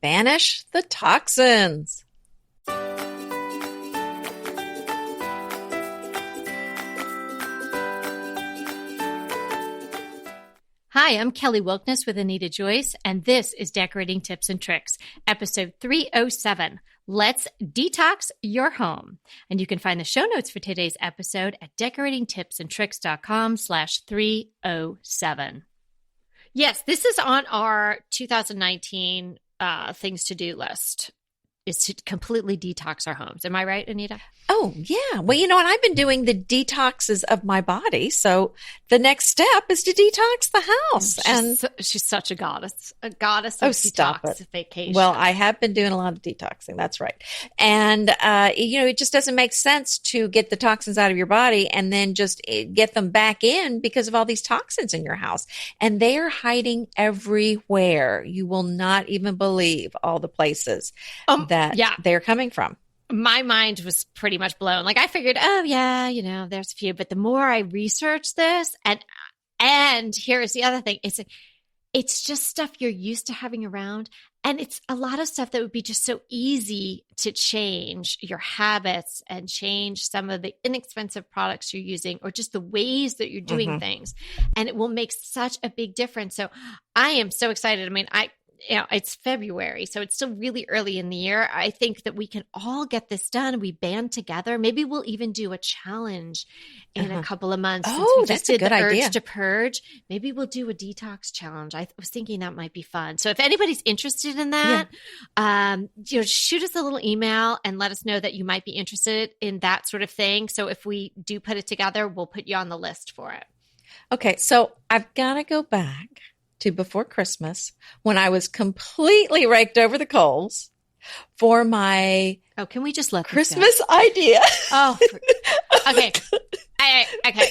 Banish the toxins. Hi, I'm Kelly Wilkness with Anita Joyce, and this is Decorating Tips and Tricks, episode 307. Let's detox your home. And you can find the show notes for today's episode at decoratingtipsandtricks.com/307. Yes, this is on our 2019 things to do list, is to completely detox our homes. Am I right, Anita? Oh, yeah. Well, and I've been doing the detoxes of my body. So the next step is to detox the house. She's such a goddess of stop detox it. vacation. Well, I have been doing a lot of detoxing. That's right. And, it just doesn't make sense to get the toxins out of your body and then just get them back in because of all these toxins in your house. And they are hiding everywhere. You will not even believe all the places that they're coming from. My mind was pretty much blown. Like I figured, oh yeah, there's a few. But the more I researched this, and here's the other thing, it's just stuff you're used to having around. And it's a lot of stuff that would be just so easy to change your habits and change some of the inexpensive products you're using or just the ways that you're doing things. And it will make such a big difference. So I am so excited. I mean, it's February, so it's still really early in the year. I think that we can all get this done. We band together. Maybe we'll even do a challenge in a couple of months. Oh, that's a good idea. Urge to purge. Maybe we'll do a detox challenge. I was thinking that might be fun. So if anybody's interested in that, shoot us a little email and let us know that you might be interested in that sort of thing. So if we do put it together, we'll put you on the list for it. Okay, so I've got to go back to before Christmas when I was completely raked over the coals for my can we just let Christmas idea? Oh, okay. Okay.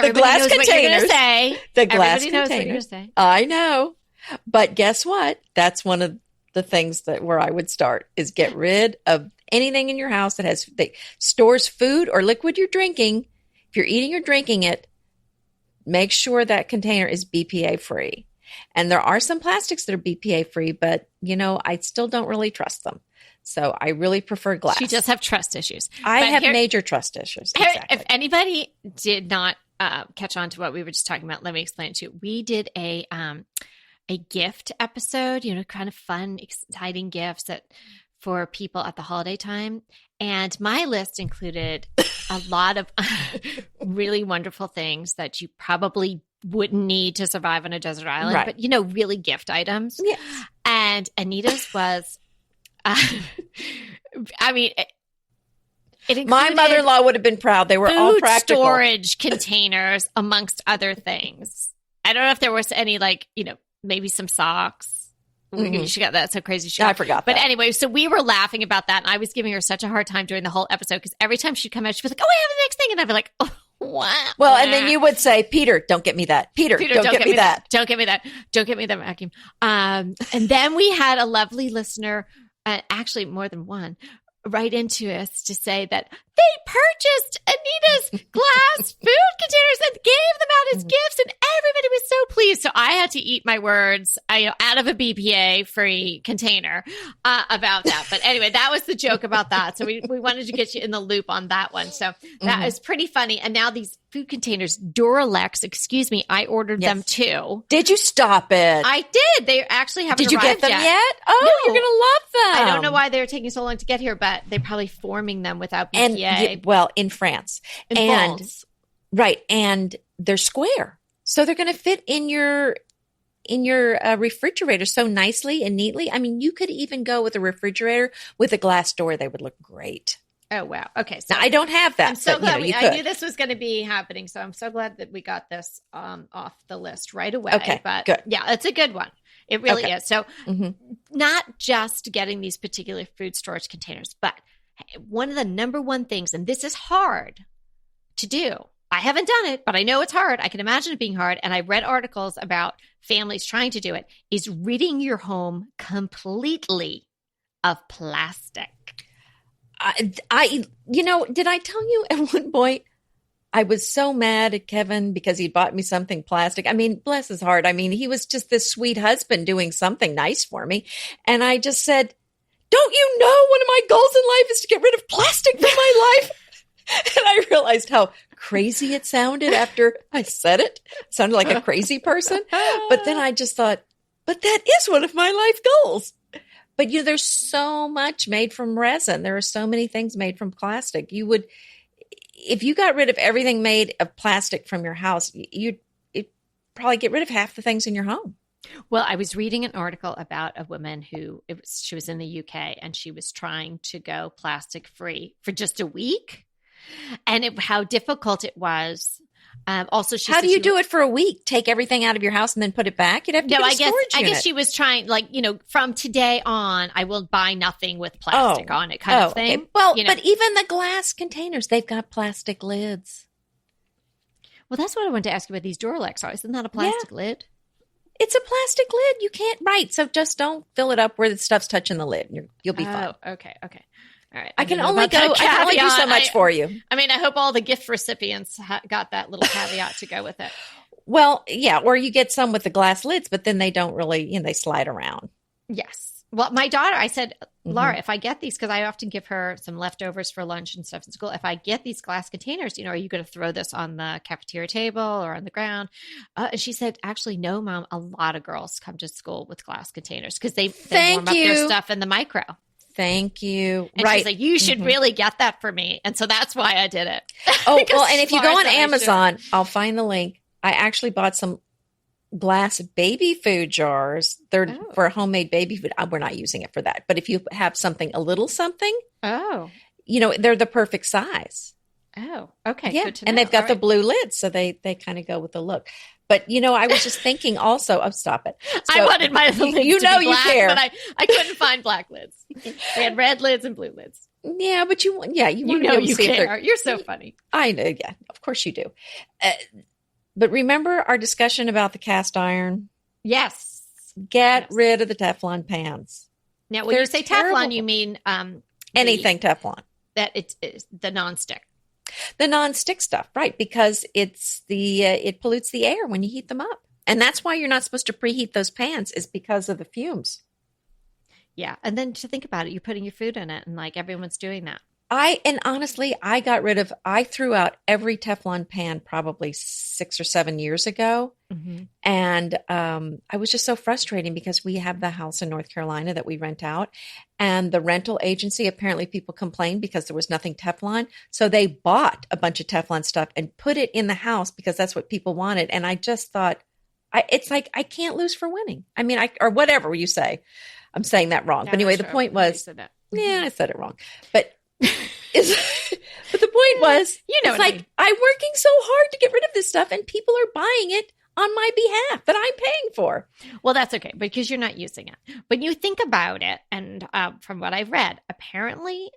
The glass containers. The glass Everybody knows what you're containers. going to say. I know. But guess what? That's one of the things where I would start is get rid of anything in your house that stores food or liquid you're drinking. If you're eating or drinking it, make sure that container is BPA free. And there are some plastics that are BPA free, but I still don't really trust them. So I really prefer glass. You just have trust issues. I have major trust issues. Exactly. If anybody did not catch on to what we were just talking about, let me explain it to you. We did a gift episode, kind of fun, exciting gifts for people at the holiday time. And my list included a lot of really wonderful things that you probably wouldn't need to survive on a desert island, right. But, really gift items. Yes. And Anita's was, it included my mother-in-law would have been proud. They were all practical. Storage containers, amongst other things. I don't know if there was any, maybe some socks. She got that so crazy. I forgot that. But anyway, so we were laughing about that. And I was giving her such a hard time during the whole episode because every time she'd come out, she'd be like, oh, I have the next thing. And I'd be like, oh, wow. Well, and then you would say, Peter, don't get me that. Peter, don't get me that. Don't get me that. Don't get me that vacuum. And then we had a lovely listener, actually more than one, write into us to say that they purchased Anita's glass food containers and gave them out as gifts, and everybody was so pleased. So I had to eat my words out of a BPA-free container about that. But anyway, that was the joke about that. So we wanted to get you in the loop on that one. So that is pretty funny. And now these food containers, Duralex, excuse me, I ordered them too. Did you stop it? I did. They actually haven't Did you arrived get them yet? No. Oh, you're going to love them. I don't know why they're taking so long to get here, but they're probably forming them without BPA. In France. France. Right. And they're square. So they're going to fit in your refrigerator so nicely and neatly. I mean, you could even go with a refrigerator with a glass door. They would look great. Oh, wow. Okay. So now, I don't have that. I'm so glad I knew this was going to be happening. So I'm so glad that we got this off the list right away. Okay, but good. Yeah, it's a good one. It really is. So not just getting these particular food storage containers, but one of the number one things, and this is hard to do. I haven't done it, but I know it's hard. I can imagine it being hard. And I read articles about families trying to do it, is ridding your home completely of plastic. Did I tell you at one point I was so mad at Kevin because he bought me something plastic. I mean, bless his heart. I mean, he was just this sweet husband doing something nice for me. And I just said, don't you know one of my goals in life is to get rid of plastic from my life? And I realized how crazy it sounded after I said it. It sounded like a crazy person. But then I just thought, but that is one of my life goals. But there's so much made from resin. There are so many things made from plastic. If you got rid of everything made of plastic from your house, you'd probably get rid of half the things in your home. Well, I was reading an article about a woman she was in the UK and she was trying to go plastic free for just a week, and how difficult it was. Also, how do you do it for a week? Take everything out of your house and then put it back? You'd have to get a storage unit. I guess she was trying, from today on, I will buy nothing with plastic on it, kind of thing. Okay. Well, but even the glass containers, they've got plastic lids. Well, that's what I wanted to ask you about these Duralex are. Isn't that a plastic lid? It's a plastic lid. You can't, right. So just don't fill it up where the stuff's touching the lid. You'll be fine. Oh, okay. All right. I can only do so much for you. I mean, I hope all the gift recipients got that little caveat to go with it. Well, yeah. Or you get some with the glass lids, but then they don't really, they slide around. Yes. Well, my daughter, I said, Laura, if I get these, because I often give her some leftovers for lunch and stuff in school. If I get these glass containers, are you going to throw this on the cafeteria table or on the ground? And she said, actually, no, Mom. A lot of girls come to school with glass containers because they warm up their stuff in the micro. Thank you. And she's like, you should really get that for me. And so that's why I did it. Oh, well, and if you go on Amazon, I'll find the link. I actually bought some glass baby food jars. They're for homemade baby food. We're not using it for that. But if you have something, a little something, they're the perfect size. Oh, okay. Yeah. Good to know. And they've got the blue lids. So they kind of go with the look. But, I was just thinking also, stop it. So, I wanted my lids to be black, you care. But I couldn't find black lids. They had red lids and blue lids. Yeah, but you want to you see care. You're so funny. I know. Yeah, of course you do. But remember our discussion about the cast iron? Yes. Get rid of the Teflon pans. Now, when you say Teflon, you mean anything Teflon. That it's the nonstick. The nonstick stuff, right? Because it pollutes the air when you heat them up. And that's why you're not supposed to preheat those pans, is because of the fumes. Yeah. And then to think about it, you're putting your food in it and everyone's doing that. Honestly, I threw out every Teflon pan probably 6 or 7 years ago. Mm-hmm. And I was just so frustrating because we have the house in North Carolina that we rent out. And the rental agency, apparently people complained because there was nothing Teflon. So they bought a bunch of Teflon stuff and put it in the house because that's what people wanted. And I just thought, it's like, I can't lose for winning. I mean, or whatever you say. I'm saying that wrong. But anyway, the point was, I said it wrong. But but the point was, it's like I'm working so hard to get rid of this stuff and people are buying it on my behalf that I'm paying for. Well, that's okay because you're not using it. But you think about it, and from what I've read, apparently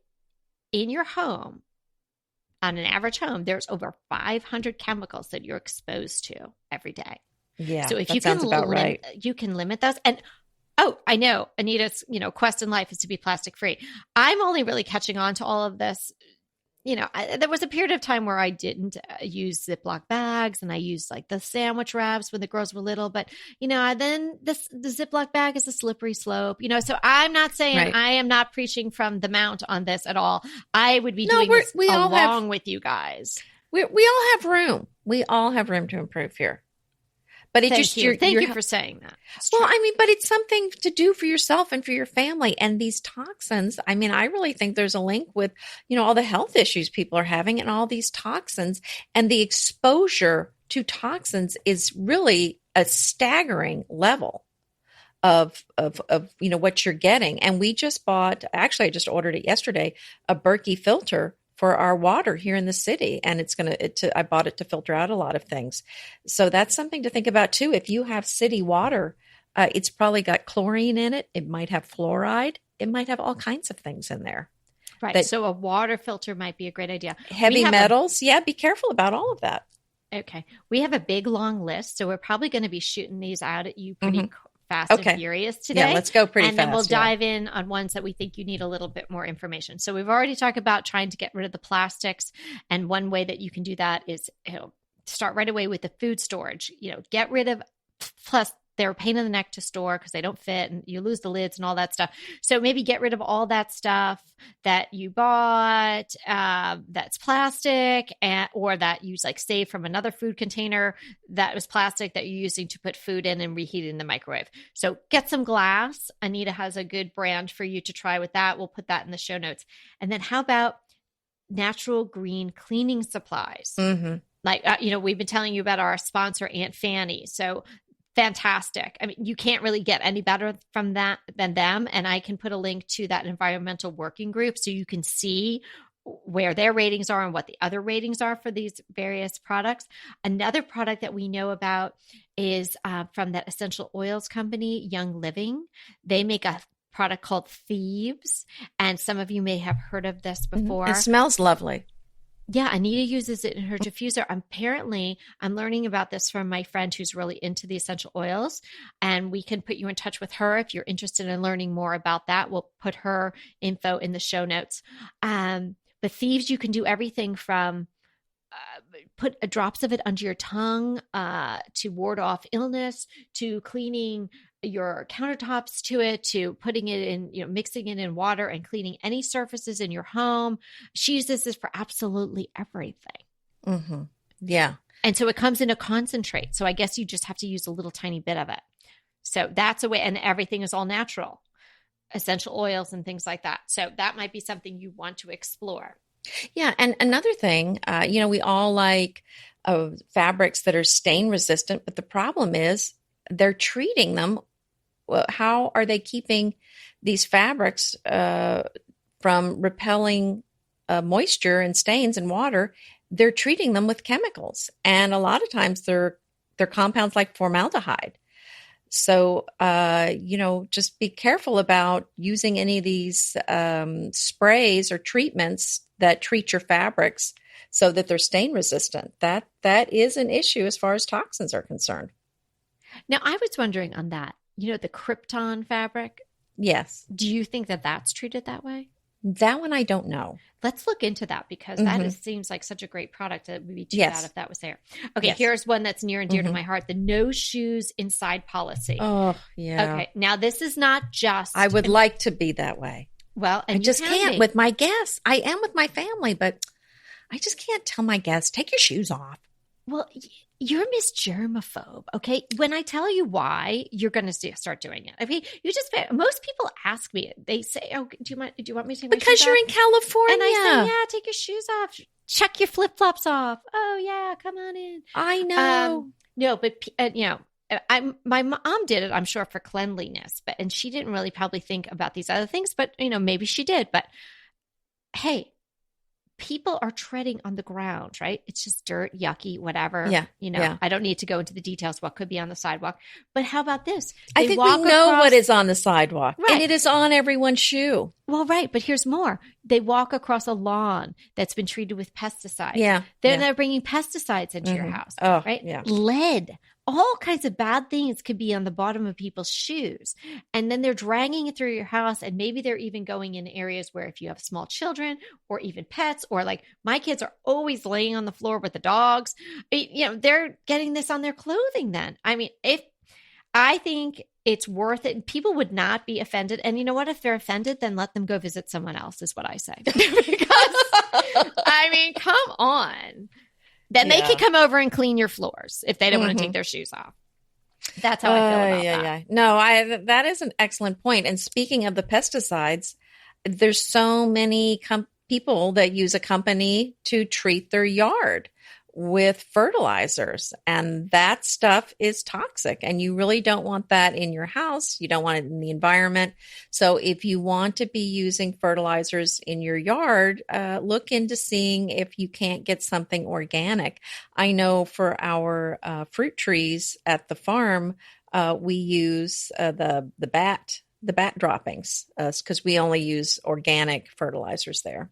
in your home, on an average home, there's over 500 chemicals that you're exposed to every day. Yeah, so if you can you can limit those. And I know Anita's, quest in life is to be plastic free. I'm only really catching on to all of this. There was a period of time where I didn't use Ziploc bags and I used the sandwich wraps when the girls were little. But, then the Ziploc bag is a slippery slope, so I'm not saying I am not preaching from the mount on this at all. I would be doing this along with you guys. We all have room. We all have room to improve here. But Thank you for saying that. Well, I mean, but it's something to do for yourself and for your family. And these toxins, I mean, I really think there's a link with, all the health issues people are having and all these toxins. And the exposure to toxins is really a staggering level of what you're getting. And we just bought, actually, I just ordered it yesterday, a Berkey filter for our water here in the city. And I bought it to filter out a lot of things. So that's something to think about too. If you have city water, it's probably got chlorine in it. It might have fluoride. It might have all kinds of things in there. Right. So a water filter might be a great idea. Heavy metals. Be careful about all of that. Okay. We have a big long list. So we're probably going to be shooting these out at you pretty fast and Okay. furious today. Yeah, let's go pretty and fast. then we'll yeah. dive in on ones that we think you need a little bit more information. So we've already talked about trying to get rid of the plastics. And one way that you can do that is start right away with the food storage. Get rid of, plus they're a pain in the neck to store because they don't fit and you lose the lids and all that stuff. So maybe get rid of all that stuff that you bought that's plastic, or that you like saved from another food container that was plastic that you're using to put food in and reheat it in the microwave. So get some glass. Anita has a good brand for you to try with that. We'll put that in the show notes. And then how about natural green cleaning supplies? Mm-hmm. Like, we've been telling you about our sponsor, Aunt Fannies. So fantastic. I mean, you can't really get any better from that than them. And I can put a link to that environmental working group so you can see where their ratings are and what the other ratings are for these various products. Another product that we know about is from that essential oils company, Young Living. They make a product called Thieves. And some of you may have heard of this before. It smells lovely. Yeah, Anita uses it in her diffuser. Apparently, I'm learning about this from my friend who's really into the essential oils, and we can put you in touch with her if you're interested in learning more about that. We'll put her info in the show notes. But Thieves, you can do everything from put drops of it under your tongue to ward off illness, to cleaning your countertops, to it, to putting it in, mixing it in water and cleaning any surfaces in your home. She uses this for absolutely everything. Mm-hmm. Yeah. And so it comes in a concentrate. So I guess you just have to use a little tiny bit of it. So that's a way, and everything is all natural, essential oils and things like that. So that might be something you want to explore. Yeah. And another thing, we all like fabrics that are stain resistant, but the problem is they're treating them. Well, how are they keeping these fabrics from repelling moisture and stains and water? They're treating them with chemicals. And a lot of times they're compounds like formaldehyde. So, just be careful about using any of these sprays or treatments that treat your fabrics so that they're stain resistant. That is an issue as far as toxins are concerned. Now, I was wondering on that, the Krypton fabric. Yes. Do you think that that's treated that way? That one I don't know. Let's look into that because that seems like such a great product that would be too bad if that was there. Okay, Yes. Here's one that's near and dear to my heart, the no shoes inside policy. Oh, yeah. Okay, now this is not just... I would like to be that way. Well, and I just can't with my guests. I am with my family, but I just can't tell my guests, take your shoes off. Well, you're Miss Germaphobe, okay? When I tell you why, you're going to start doing it. Okay, most people ask me. They say, "Oh, do you want me to take my shoes off?" Because you're in California, and I say, "Yeah, take your shoes off. Check your flip flops off." Oh yeah, come on in. I know. No, but my mom did it. I'm sure for cleanliness, and she didn't really probably think about these other things. But maybe she did. But hey. People are treading on the ground, right? It's just dirt, yucky, whatever. Yeah. I don't need to go into the details what could be on the sidewalk. But how about this? I think we know what is on the sidewalk. Right. And it is on everyone's shoe. Well, right. But here's more. They walk across a lawn that's been treated with pesticides. Yeah. They're bringing pesticides into your house. Oh, right? Yeah. Lead. All kinds of bad things could be on the bottom of people's shoes. And then they're dragging it through your house. And maybe they're even going in areas where if you have small children or even pets, or like my kids are always laying on the floor with the dogs, they're getting this on their clothing then. I mean, I think it's worth it. People would not be offended. And you know what? If they're offended, then let them go visit someone else is what I say. Because, I mean, come on. Then they can come over and clean your floors if they don't want to take their shoes off. That's how I feel about that. Yeah. No, that is an excellent point. And speaking of the pesticides, there's so many people that use a company to treat their yard with fertilizers, and that stuff is toxic, and you really don't want that in your house. You don't want it in the environment. So if you want to be using fertilizers in your yard, look into seeing if you can't get something organic. I know for our fruit trees at the farm, we use the bat droppings because we only use organic fertilizers there.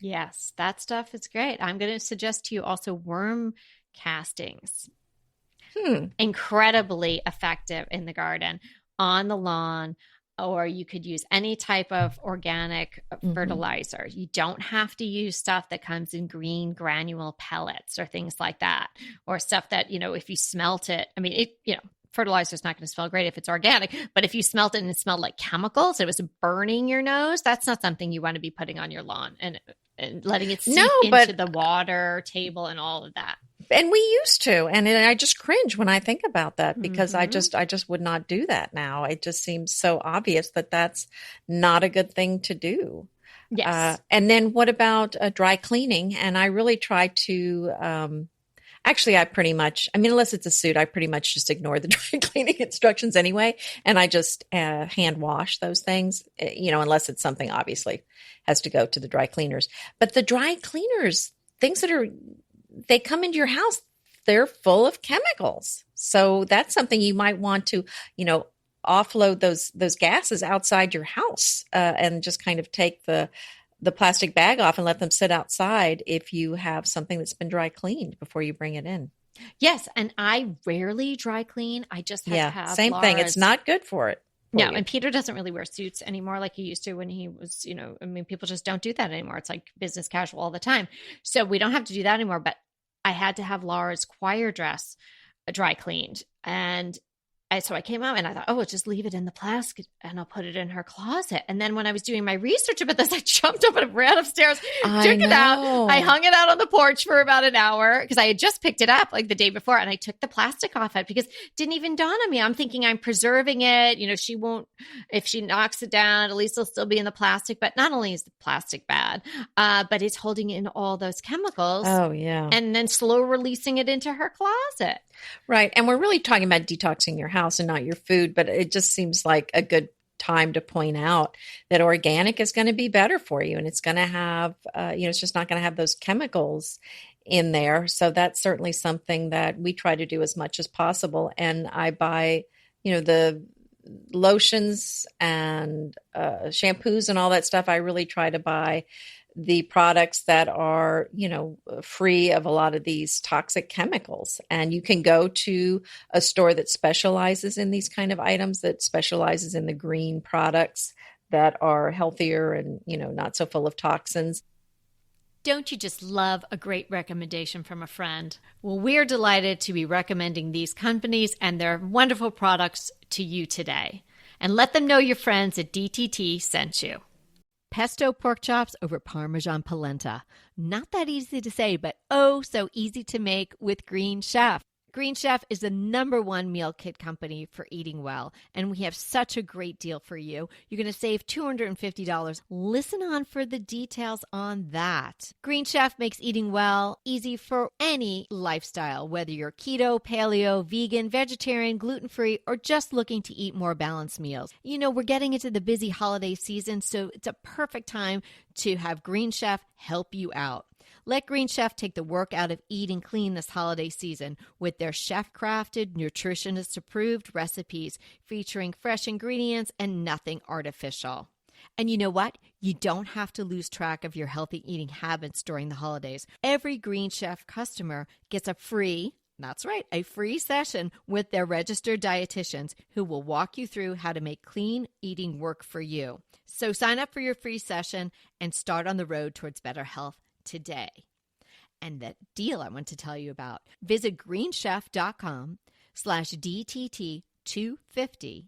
Yes, that stuff is great. I'm going to suggest to you also worm castings. Incredibly effective in the garden, on the lawn, or you could use any type of organic Mm-hmm. fertilizer. You don't have to use stuff that comes in green granule pellets or things like that, or stuff that, if you smelt it, I mean, fertilizer is not going to smell great if it's organic, but if you smelt it and it smelled like chemicals, it was burning your nose, that's not something you want to be putting on your lawn and letting it No, seep into but the water table and all of that. and we used to, and I just cringe when I think about that because Mm-hmm. I just would not do that now. It just seems so obvious that that's not a good thing to do. Yes. And then what about dry cleaning? And I really try to, actually, I pretty much, I mean, unless it's a suit, I pretty much just ignore the dry cleaning instructions anyway. And I just hand wash those things, unless it's something obviously has to go to the dry cleaners. But the dry cleaners, things they come into your house, they're full of chemicals. So that's something you might want to, offload those gases outside your house, and just kind of take the plastic bag off and let them sit outside if you have something that's been dry cleaned before you bring it in. Yes, and I rarely dry clean. I just had to Yeah, have same thing. It's Laura's. not good for it. No, For you. and Peter doesn't really wear suits anymore like he used to when he was, I mean, people just don't do that anymore. It's like business casual all the time. So we don't have to do that anymore. But I had to have Laura's choir dress dry cleaned. And so I came out and I thought, oh, I'll just leave it in the plastic and I'll put it in her closet. And then when I was doing my research about this, I jumped up and ran upstairs, I took it out. know. I hung it out on the porch for about an hour because I had just picked it up like the day before, and I took the plastic off it because it didn't even dawn on me. I'm thinking I'm preserving it. She won't, if she knocks it down, at least it'll still be in the plastic. But not only is the plastic bad, but it's holding in all those chemicals. Oh, yeah. And then slow releasing it into her closet. Right. And we're really talking about detoxing your house and not your food, but it just seems like a good time to point out that organic is going to be better for you, and it's going to have, it's just not going to have those chemicals in there. So that's certainly something that we try to do as much as possible. And I buy, the lotions and shampoos and all that stuff. I really try to buy the products that are, free of a lot of these toxic chemicals. And you can go to a store that specializes in these kind of items, that specializes in the green products that are healthier and, not so full of toxins. Don't you just love a great recommendation from a friend? Well, we're delighted to be recommending these companies and their wonderful products to you today. And let them know your friends at DTT sent you. Pesto pork chops over Parmesan polenta. Not that easy to say, but oh so easy to make with Green Chef. Green Chef is the #1 meal kit company for eating well, and we have such a great deal for you. You're going to save $250. Listen on for the details on that. Green Chef makes eating well easy for any lifestyle, whether you're keto, paleo, vegan, vegetarian, gluten-free, or just looking to eat more balanced meals. We're getting into the busy holiday season, so it's a perfect time to have Green Chef help you out. Let Green Chef take the work out of eating clean this holiday season with their chef-crafted, nutritionist-approved recipes featuring fresh ingredients and nothing artificial. And you know what? You don't have to lose track of your healthy eating habits during the holidays. Every Green Chef customer gets a free session with their registered dietitians who will walk you through how to make clean eating work for you. So sign up for your free session and start on the road towards better health today. And that deal I want to tell you about, visit greenchef.com/DTT250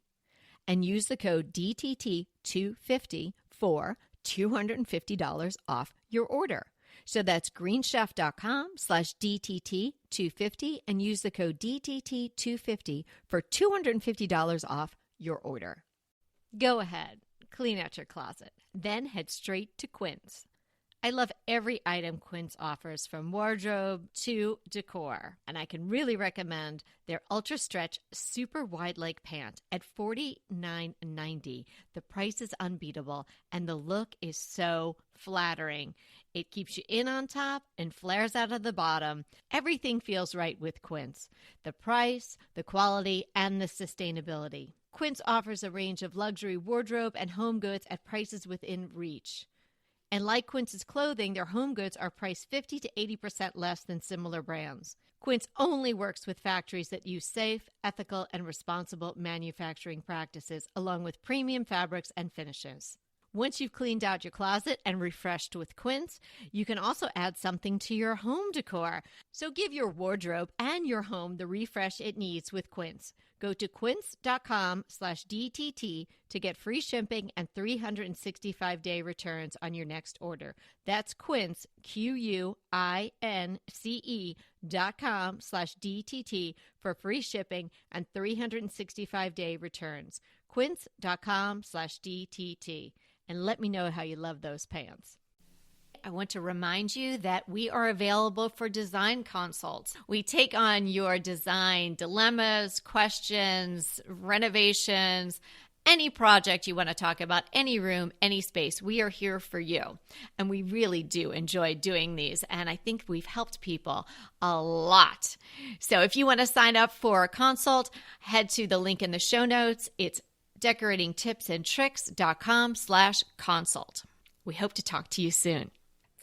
and use the code DTT250 for $250 off your order. So that's greenchef.com/DTT250 and use the code DTT250 for $250 off your order. Go ahead, clean out your closet, then head straight to Quince. I love every item Quince offers, from wardrobe to decor, and I can really recommend their Ultra Stretch Super Wide Leg Pant at $49.90. The price is unbeatable, and the look is so flattering. It keeps you in on top and flares out of the bottom. Everything feels right with Quince. The price, the quality, and the sustainability. Quince offers a range of luxury wardrobe and home goods at prices within reach. And like Quince's clothing, their home goods are priced 50 to 80% less than similar brands. Quince only works with factories that use safe, ethical, and responsible manufacturing practices, along with premium fabrics and finishes. Once you've cleaned out your closet and refreshed with Quince, you can also add something to your home decor. So give your wardrobe and your home the refresh it needs with Quince. Go to quince.com/DTT to get free shipping and 365-day returns on your next order. That's Quince, QUINCE.com/DTT for free shipping and 365-day returns. Quince.com/DTT. And let me know how you love those pants. I want to remind you that we are available for design consults. We take on your design dilemmas, questions, renovations, any project you want to talk about, any room, any space. We are here for you. And we really do enjoy doing these. And I think we've helped people a lot. So if you want to sign up for a consult, head to the link in the show notes. It's decoratingtipsandtricks.com/consult. We hope to talk to you soon.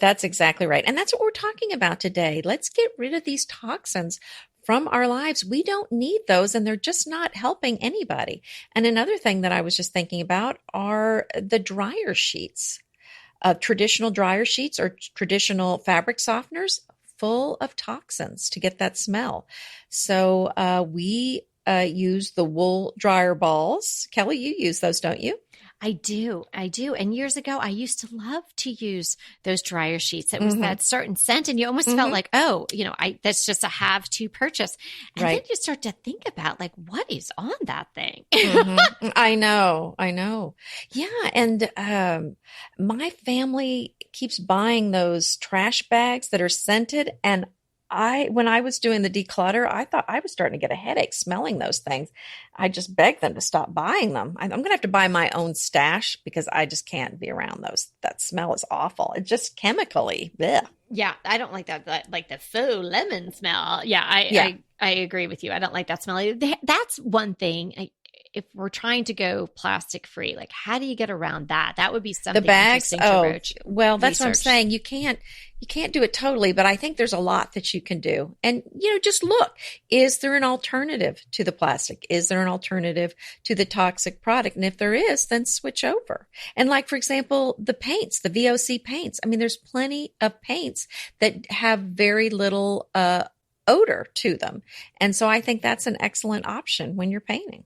That's exactly right. And that's what we're talking about today. Let's get rid of these toxins from our lives. We don't need those, and they're just not helping anybody. And another thing that I was just thinking about are the dryer sheets. Traditional dryer sheets or traditional fabric softeners full of toxins to get that smell. So we use the wool dryer balls. Kelly, you use those, don't you? I do. And years ago, I used to love to use those dryer sheets. It was that certain scent, and you almost felt like, oh, that's just a have to purchase. And then you start to think about, like, what is on that thing? I know. Yeah. And my family keeps buying those trash bags that are scented, and when I was doing the declutter, I thought I was starting to get a headache smelling those things. I just begged them to stop buying them. I'm going to have to buy my own stash because I just can't be around those. That smell is awful. It's just chemically. Blech. Yeah, I don't like that, like the faux lemon smell. I agree with you. I don't like that smell. That's one thing. If we're trying to go plastic free, like how do you get around that? That would be something the bags. Interesting to well, that's what I'm saying. You can't do it totally, but I think there's a lot that you can do. And just look, is there an alternative to the plastic? Is there an alternative to the toxic product? And if there is, then switch over. And like, for example, the paints, the VOC paints. I mean, there's plenty of paints that have very little odor to them. And so I think that's an excellent option when you're painting.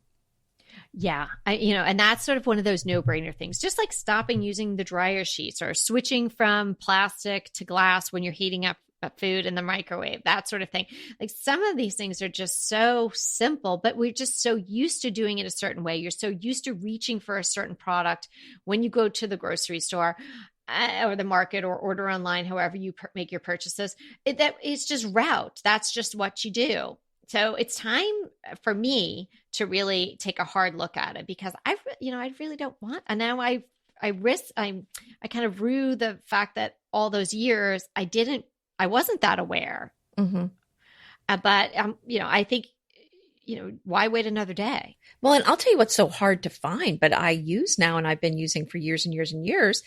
Yeah. And that's sort of one of those no-brainer things, just like stopping using the dryer sheets or switching from plastic to glass when you're heating up food in the microwave, that sort of thing. Like some of these things are just so simple, but we're just so used to doing it a certain way. You're so used to reaching for a certain product when you go to the grocery store or the market or order online, however you make your purchases. It's just route. That's just what you do. So it's time for me to really take a hard look at it because I really don't want. And now I kind of rue the fact that all those years I wasn't that aware. But I think why wait another day? Well, and I'll tell you what's so hard to find, but I use now, and I've been using for years and years and years,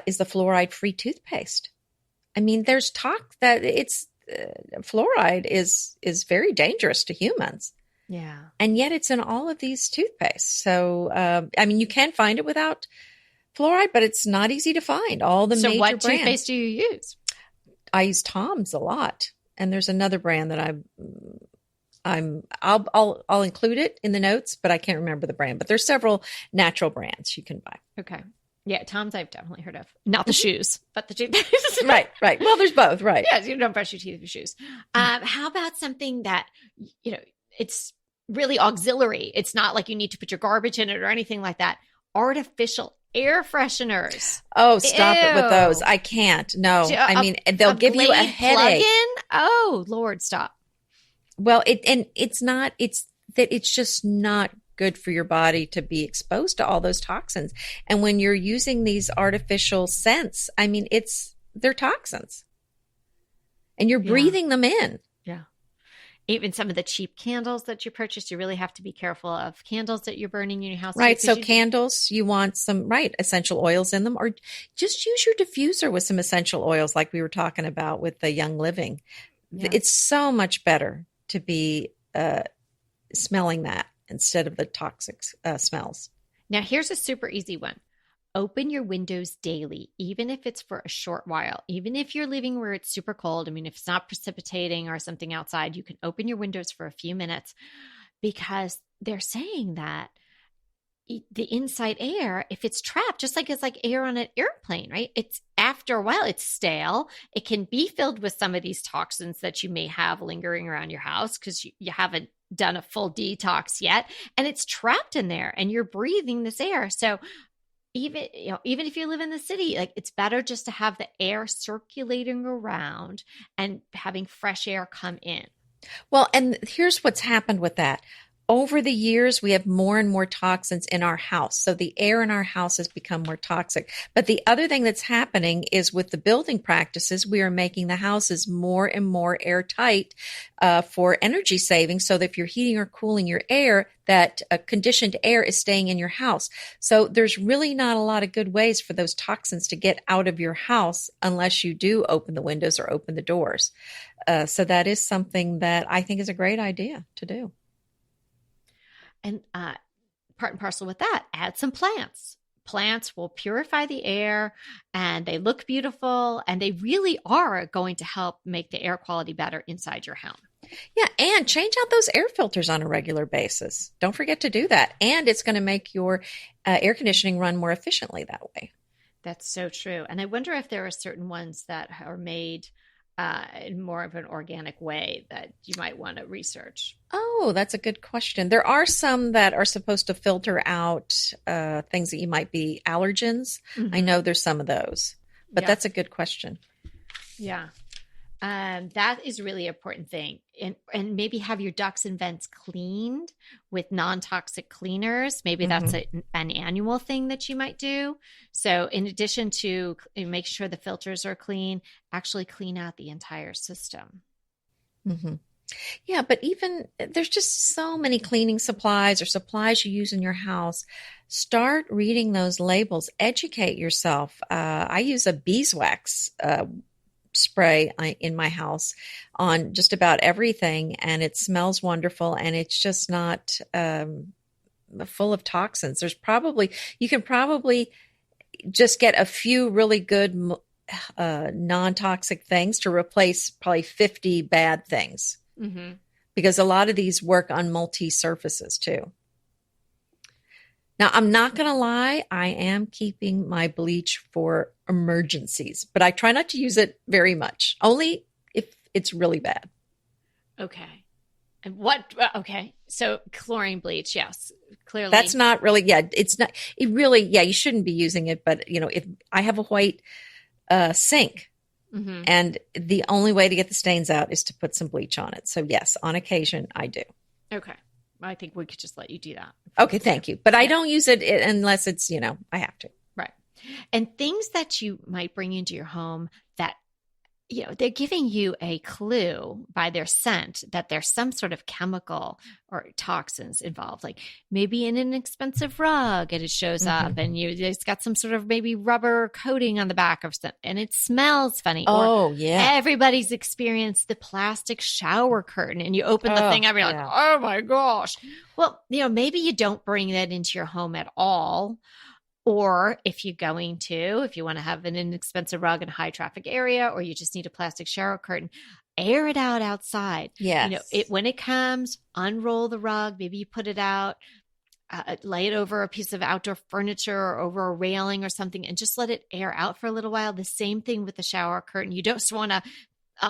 is the fluoride-free toothpaste. I mean, there's talk that fluoride is very dangerous to humans. Yeah. And yet it's in all of these toothpastes. So, you can find it without fluoride, but it's not easy to find. All the major brands. So what toothpaste do you use? I use Tom's a lot. And there's another brand that I'll include it in the notes, but I can't remember the brand. But there's several natural brands you can buy. Okay. Yeah, Tom's I've definitely heard of. Not the shoes, but the toothpaste. Right. Well, there's both, right. Yes, you don't brush your teeth with shoes. How about something that, it's really auxiliary? It's not like you need to put your garbage in it or anything like that. Artificial air fresheners. Oh, stop it with those. I can't. No. They'll give you a headache. Plug-in? Oh, Lord, stop. Well, it's just not good for your body to be exposed to all those toxins. And when you're using these artificial scents, they're toxins. And you're breathing them in. Yeah. Even some of the cheap candles that you purchase, you really have to be careful of candles that you're burning in your house too. Right. So candles, you want some, right, essential oils in them, or just use your diffuser with some essential oils like we were talking about with the Young Living. Yeah. It's so much better to be smelling that instead of the toxic smells. Now, here's a super easy one. Open your windows daily, even if it's for a short while. Even if you're living where it's super cold, I mean, if it's not precipitating or something outside, you can open your windows for a few minutes, because they're saying that the inside air, if it's trapped, just like it's like air on an airplane, right? It's after a while, it's stale. It can be filled with some of these toxins that you may have lingering around your house because you haven't done a full detox yet. And it's trapped in there and you're breathing this air. So even if you live in the city, like, it's better just to have the air circulating around and having fresh air come in. Well, and here's what's happened with that. Over the years, we have more and more toxins in our house. So the air in our house has become more toxic. But the other thing that's happening is with the building practices, we are making the houses more and more airtight for energy saving. So that if you're heating or cooling your air, that conditioned air is staying in your house. So there's really not a lot of good ways for those toxins to get out of your house unless you do open the windows or open the doors. So that is something that I think is a great idea to do. And part and parcel with that, add some plants. Plants will purify the air and they look beautiful, and they really are going to help make the air quality better inside your home. Yeah, and change out those air filters on a regular basis. Don't forget to do that. And it's going to make your air conditioning run more efficiently that way. That's so true. And I wonder if there are certain ones that are made in more of an organic way that you might want to research. Oh, that's a good question. There are some that are supposed to filter out things that you might be allergens. Mm-hmm. I know there's some of those, but that's a good question. Yeah. That is really an important thing. And maybe have your ducts and vents cleaned with non-toxic cleaners. Maybe that's an annual thing that you might do. So in addition to make sure the filters are clean, actually clean out the entire system. Mm-hmm. Yeah, but even there's just so many cleaning supplies or supplies you use in your house. Start reading those labels. Educate yourself. I use a beeswax spray in my house on just about everything, and it smells wonderful, and it's just not full of toxins. You can probably just get a few really good non-toxic things to replace probably 50 bad things, because a lot of these work on multi-surfaces too. Now, I'm not going to lie, I am keeping my bleach for emergencies, but I try not to use it very much, only if it's really bad. Okay. And okay. So chlorine bleach, yes, clearly. That's not really, it's not, it really, you shouldn't be using it, but if I have a white sink, and the only way to get the stains out is to put some bleach on it. So yes, on occasion I do. Okay. I think we could just let you do that. Okay, thank you. But I don't use it unless it's, I have to. Right. And things that you might bring into your home that, they're giving you a clue by their scent that there's some sort of chemical or toxins involved. Like maybe in an expensive rug and it shows up and it's got some sort of maybe rubber coating on the back of stuff and it smells funny. Oh, or yeah. Everybody's experienced the plastic shower curtain and you open the thing up and you're like, oh my gosh. Well, maybe you don't bring that into your home at all. Or if you want to have an inexpensive rug in a high traffic area, or you just need a plastic shower curtain, air it out outside. Yes. When it comes, unroll the rug. Maybe you put it out, lay it over a piece of outdoor furniture or over a railing or something, and just let it air out for a little while. The same thing with the shower curtain. You don't just want to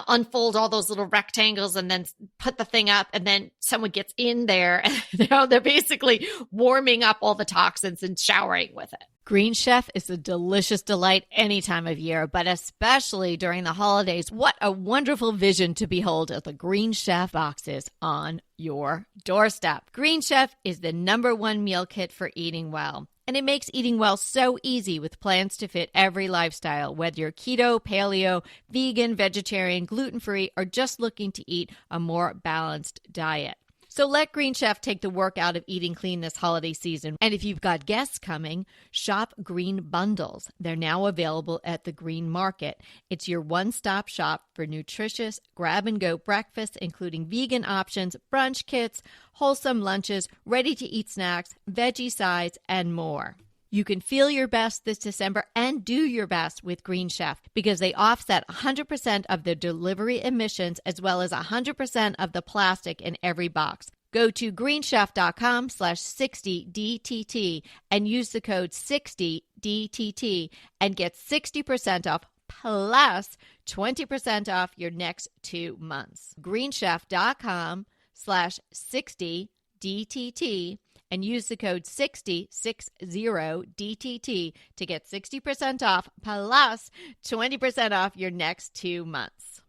unfold all those little rectangles and then put the thing up, and then someone gets in there and they're basically warming up all the toxins and showering with it. Green Chef is a delicious delight any time of year, but especially during the holidays. What a wonderful vision to behold as the Green Chef boxes on your doorstep. Green Chef is the #1 meal kit for eating well. And it makes eating well so easy with plans to fit every lifestyle, whether you're keto, paleo, vegan, vegetarian, gluten-free, or just looking to eat a more balanced diet. So let Green Chef take the work out of eating clean this holiday season. And if you've got guests coming, shop Green Bundles. They're now available at the Green Market. It's your one-stop shop for nutritious grab-and-go breakfasts, including vegan options, brunch kits, wholesome lunches, ready-to-eat snacks, veggie sides, and more. You can feel your best this December and do your best with Green Chef because they offset 100% of the delivery emissions as well as 100% of the plastic in every box. Go to greenchef.com/60DTT and use the code 60DTT and get 60% off plus 20% off your next 2 months. greenchef.com/60DTT and use the code 60DTT to get 60% off plus 20% off your next 2 months.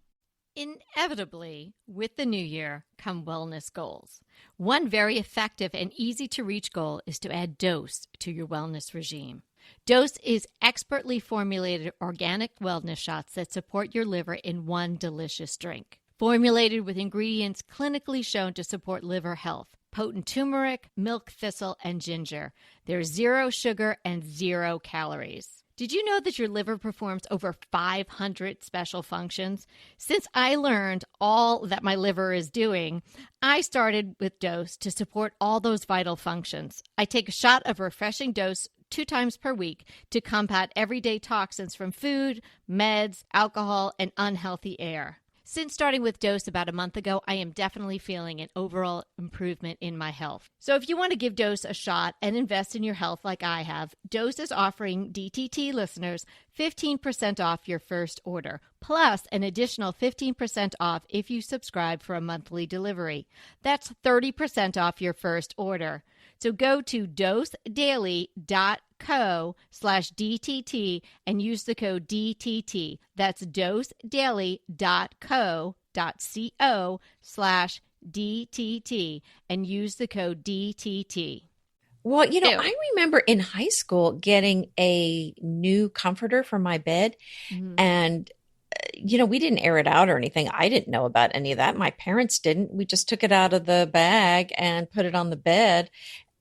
Inevitably, with the new year come wellness goals. One very effective and easy to reach goal is to add Dose to your wellness regime. Dose is expertly formulated organic wellness shots that support your liver in one delicious drink. Formulated with ingredients clinically shown to support liver health. Potent turmeric, milk thistle, and ginger. There's 0 sugar and 0 calories. Did you know that your liver performs over 500 special functions? Since I learned all that my liver is doing, I started with Dose to support all those vital functions. I take a shot of refreshing Dose 2 times per week to combat everyday toxins from food, meds, alcohol, and unhealthy air. Since starting with Dose about a month ago, I am definitely feeling an overall improvement in my health. So if you want to give Dose a shot and invest in your health like I have, Dose is offering DTT listeners 15% off your first order, plus an additional 15% off if you subscribe for a monthly delivery. That's 30% off your first order. So go to dosedaily.co/DTT and use the code DTT. That's dosedaily.co.co/DTT and use the code DTT. Well, I remember in high school getting a new comforter for my bed and we didn't air it out or anything. I didn't know about any of that. My parents didn't. We just took it out of the bag and put it on the bed.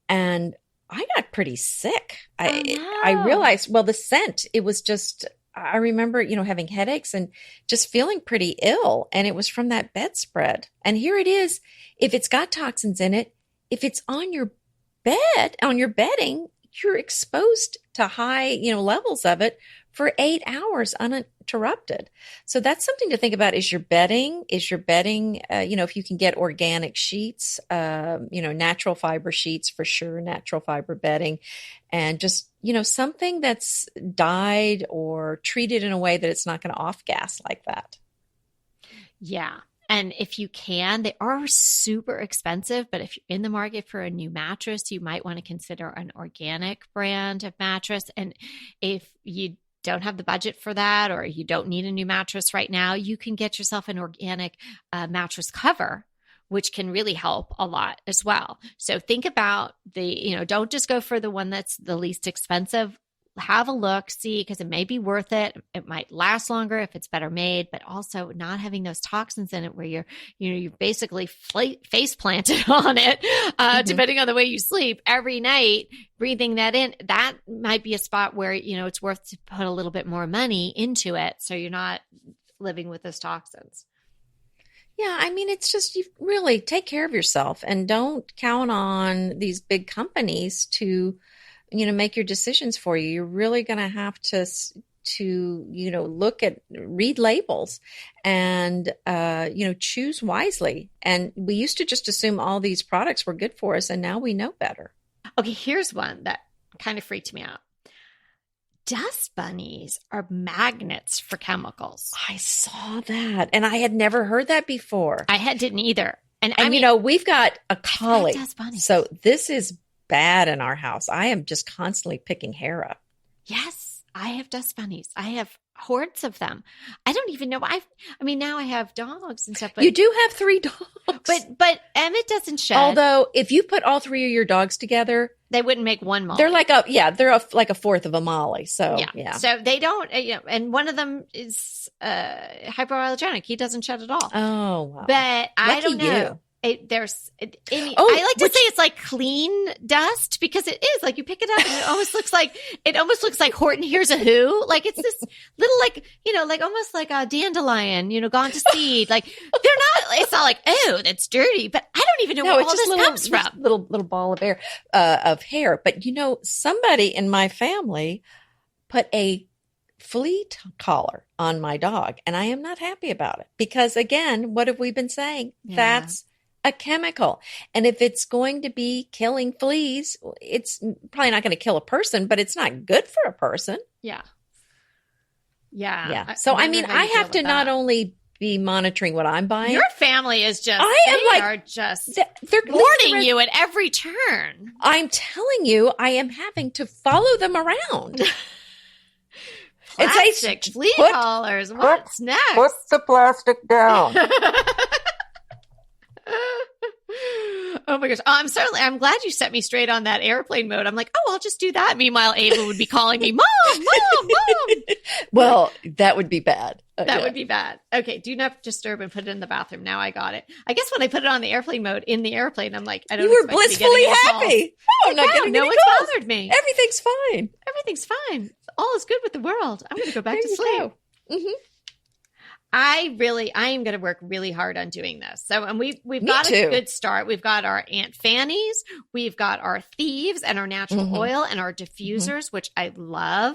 And I got pretty sick. I realized, the scent, it was just, I remember, having headaches and just feeling pretty ill. And it was from that bedspread. And here it is. If it's got toxins in it, if it's on your bed, on your bedding, you're exposed to high, levels of it for 8 hours uninterrupted. So that's something to think about. Is your bedding, if you can get organic sheets, natural fiber sheets for sure, natural fiber bedding, and just, something that's dyed or treated in a way that it's not going to off gas like that. Yeah. And if you can, they are super expensive, but if you're in the market for a new mattress, you might want to consider an organic brand of mattress. And if you don't have the budget for that, or you don't need a new mattress right now, you can get yourself an organic mattress cover, which can really help a lot as well. So think about don't just go for the one that's the least expensive. Have a look, see, because it may be worth it. It might last longer if it's better made, but also not having those toxins in it where you're basically face planted on it, depending on the way you sleep every night, breathing that in. That might be a spot where, it's worth to put a little bit more money into it. So you're not living with those toxins. Yeah, it's just, you really take care of yourself and don't count on these big companies to make your decisions for you. You're really going to have to read labels and, choose wisely. And we used to just assume all these products were good for us, and now we know better. Okay, here's one that kind of freaked me out. Dust bunnies are magnets for chemicals. I saw that, and I had never heard that before. Didn't either. And we've got a collie, so this is bad in our house. I am just constantly picking hair up. Yes, I have dust bunnies. I have hordes of them. I don't even know. I mean, now I have dogs and stuff. But You do have 3 dogs. but Emmett doesn't shed. Although, if you put all 3 of your dogs together, they wouldn't make one Molly. they're like like a fourth of a Molly. So yeah. So they don't. And one of them is hypoallergenic. He doesn't shed at all. Oh wow. But I Lucky don't know. you. I like to say it's like clean dust because it is like you pick it up and it almost looks like Horton Hears a Who. Like it's this little like almost like a dandelion, gone to seed. Like it's not like, oh, that's dirty, but I don't even know where all this comes from. Little ball of hair. But somebody in my family put a flea collar on my dog, and I am not happy about it because, again, what have we been saying? Yeah. That's a chemical. And if it's going to be killing fleas, it's probably not going to kill a person, but it's not good for a person. Yeah. So, I mean, I have to not only be monitoring what I'm buying. Your family is just, they're warning you at every turn. I'm telling you, I am having to follow them around. Plastic flea collars. What's next? Put the plastic down. Oh my gosh. I'm glad you set me straight on that airplane mode. I'm like, I'll just do that. Meanwhile, Ava would be calling me, Mom. Well, that would be bad. That would be bad. Okay. Do not disturb and put it in the bathroom. Now I got it. I guess when I put it on the airplane mode in the airplane, I'm like, I don't know. You were blissfully happy. Oh, I'm not getting no any one's calls. bothered me. Everything's fine. Everything's fine. All is good with the world. I'm going to go back to sleep. Mm-hmm. I am going to work really hard on doing this. So, and we've got a good start. We've got our Aunt Fannies, we've got our thieves and our natural oil and our diffusers, which I love.